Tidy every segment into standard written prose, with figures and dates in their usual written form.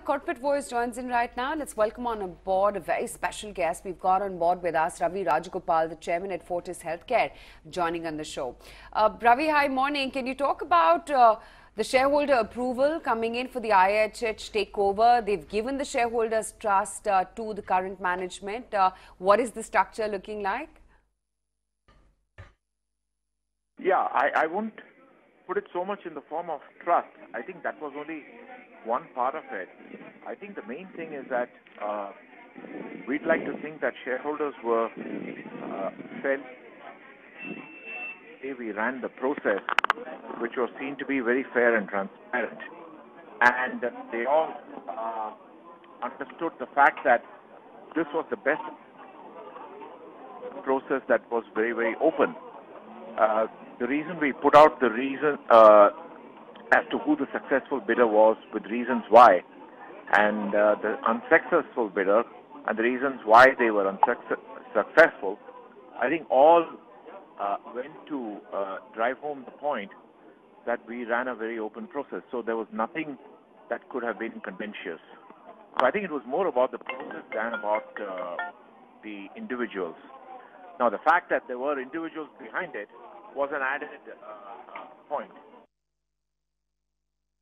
Corporate Voice joins in right now. Let's welcome on board a very special guest. We've got on board with us Ravi Rajagopal, the chairman at Fortis Healthcare, joining on the show. Ravi, hi, morning. Can you talk about the shareholder approval coming in for the IHH takeover? They've given the shareholders trust to the current management. What is the structure looking like? Yeah, I wouldn't put it so much in the form of trust. I think that was only one part of it. I think the main thing is that we'd like to think that shareholders were felt we ran the process, which was seen to be very fair and transparent. And they all understood the fact that this was the best process that was very, very open. The reason we put out the reason as to who the successful bidder was with reasons why, and the unsuccessful bidder and the reasons why they were unsuccessful, I think all went to drive home the point that we ran a very open process. So there was nothing that could have been contentious. So I think it was more about the process than about the individuals. Now, the fact that there were individuals behind it was an added point.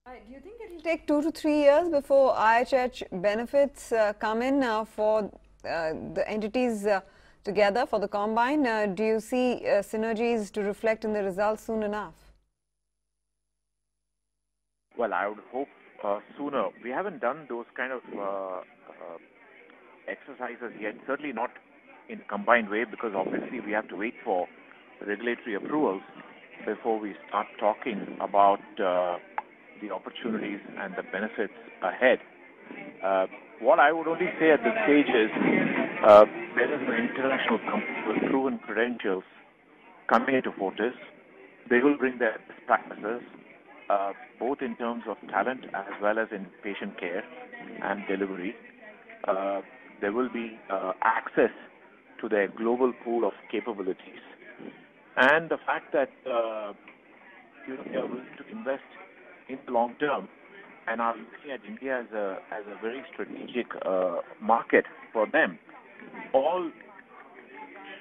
Do you think it will take 2 to 3 years before IHH benefits come in for the entities together for the combine? Do you see synergies to reflect in the results soon enough? Well, I would hope sooner. We haven't done those kind of exercises yet, certainly not in a combined way, because obviously we have to wait for regulatory approvals before we start talking about the opportunities and the benefits ahead. What I would only say at this stage is there is an international company with proven credentials coming into Fortis. They will bring their best practices, both in terms of talent as well as in patient care and delivery. There will be access to their global pool of capabilities. And the fact that they are willing to invest in the long term and are looking at India as a very strategic market for them, all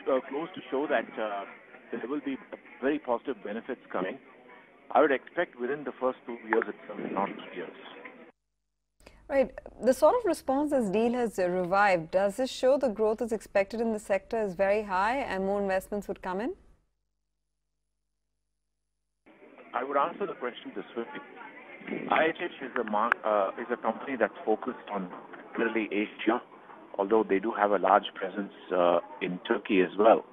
goes to show that there will be very positive benefits coming. I would expect within the first 2 years itself, not 3 years. Right. The sort of response this deal has revived, does this show the growth is expected in the sector is very high and more investments would come in? I would answer the question this way. IHH is a company that's focused on primarily Asia, although they do have a large presence in Turkey as well.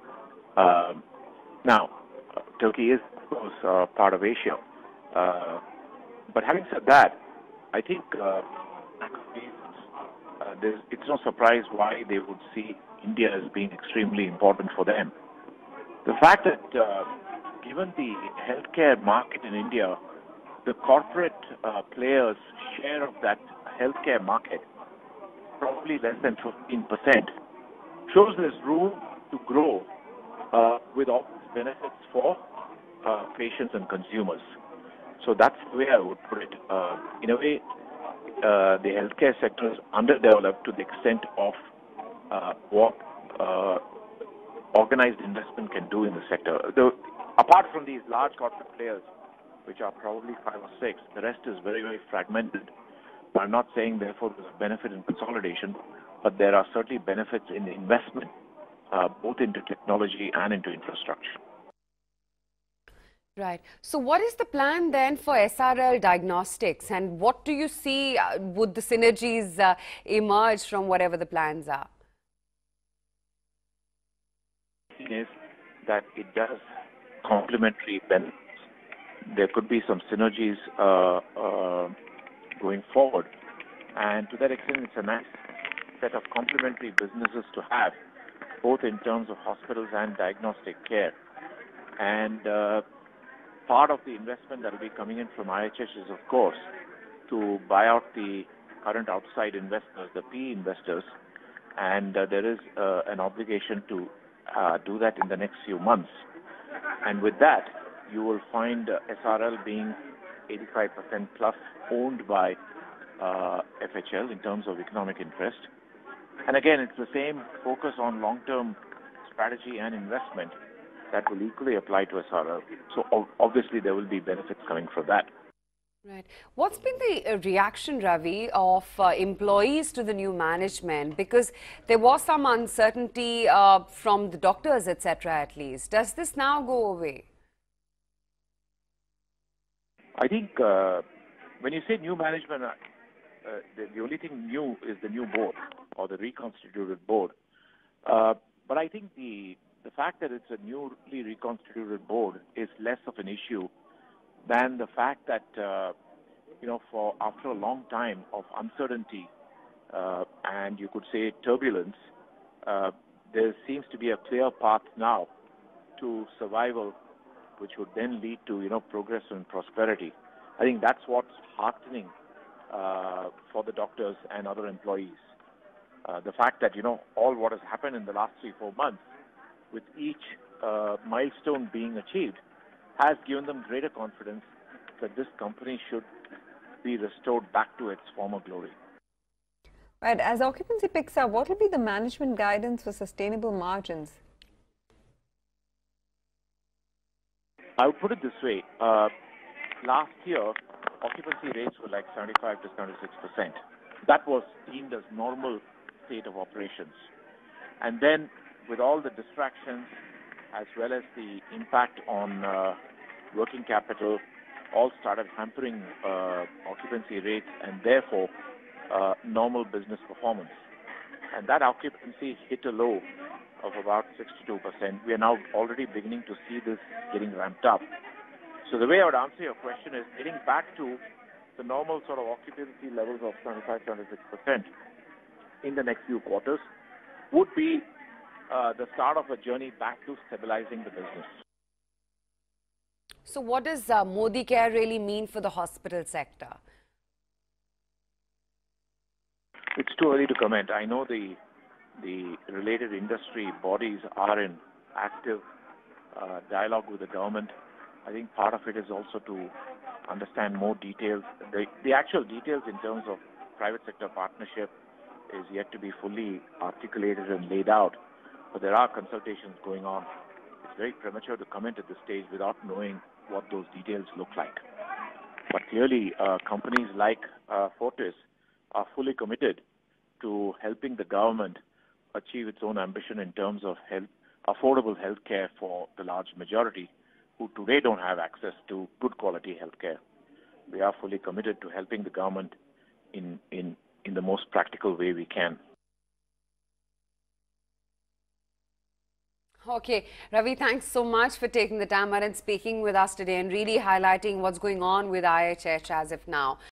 Now, Turkey is, of course, part of Asia. But having said that, I think it's no surprise why they would see India as being extremely important for them. The fact that given the healthcare market in India, the corporate players' share of that healthcare market, probably less than 15%, shows there's room to grow with all benefits for patients and consumers. So that's the way I would put it. In a way, the healthcare sector is underdeveloped to the extent of what organized investment can do in the sector. Apart from these large corporate players, which are probably 5 or 6, the rest is very, very fragmented. I'm not saying, therefore, there's a benefit in consolidation, but there are certainly benefits in investment, both into technology and into infrastructure. Right. So what is the plan then for SRL Diagnostics, and what do you see would the synergies emerge from whatever the plans are? Is that it does complementary benefits. There could be some synergies going forward, and to that extent it's a nice set of complementary businesses to have, both in terms of hospitals and diagnostic care. And part of the investment that will be coming in from IHH is, of course, to buy out the current outside investors, the PE investors, and there is an obligation to do that in the next few months. And with that, you will find SRL being 85% plus owned by FHL in terms of economic interest. And again, it's the same focus on long-term strategy and investment that will equally apply to SRL. So obviously there will be benefits coming from that. Right. What's been the reaction, Ravi, of employees to the new management? Because there was some uncertainty from the doctors, etc. at least. Does this now go away? I think when you say new management, the only thing new is the new board or the reconstituted board. But I think the fact that it's a newly reconstituted board is less of an issue than the fact that, for after a long time of uncertainty and you could say turbulence, there seems to be a clear path now to survival, which would then lead to, progress and prosperity. I think that's what's heartening for the doctors and other employees. The fact that, all what has happened in the last 3-4 months, with each milestone being achieved, has given them greater confidence that this company should be restored back to its former glory. Right. As occupancy picks up, what will be the management guidance for sustainable margins? I would put it this way. Last year, occupancy rates were like 75 to 76%. That was deemed as normal state of operations. And then with all the distractions as well as the impact on working capital, all started hampering occupancy rates and therefore normal business performance. And that occupancy hit a low of about 62%. We are now already beginning to see this getting ramped up. So the way I would answer your question is getting back to the normal sort of occupancy levels of 75-76% in the next few quarters would be the start of a journey back to stabilizing the business. So what does Modi Care really mean for the hospital sector? It's too early to comment. I know the related industry bodies are in active dialogue with the government. I think part of it is also to understand more details. The actual details in terms of private sector partnership is yet to be fully articulated and laid out, but there are consultations going on. It's very premature to comment at this stage without knowing what those details look like. But clearly, companies like Fortis are fully committed to helping the government achieve its own ambition in terms of affordable health care for the large majority who today don't have access to good quality health care. We are fully committed to helping the government in the most practical way we can. Okay, Ravi, thanks so much for taking the time out and speaking with us today and really highlighting what's going on with IHH as of now.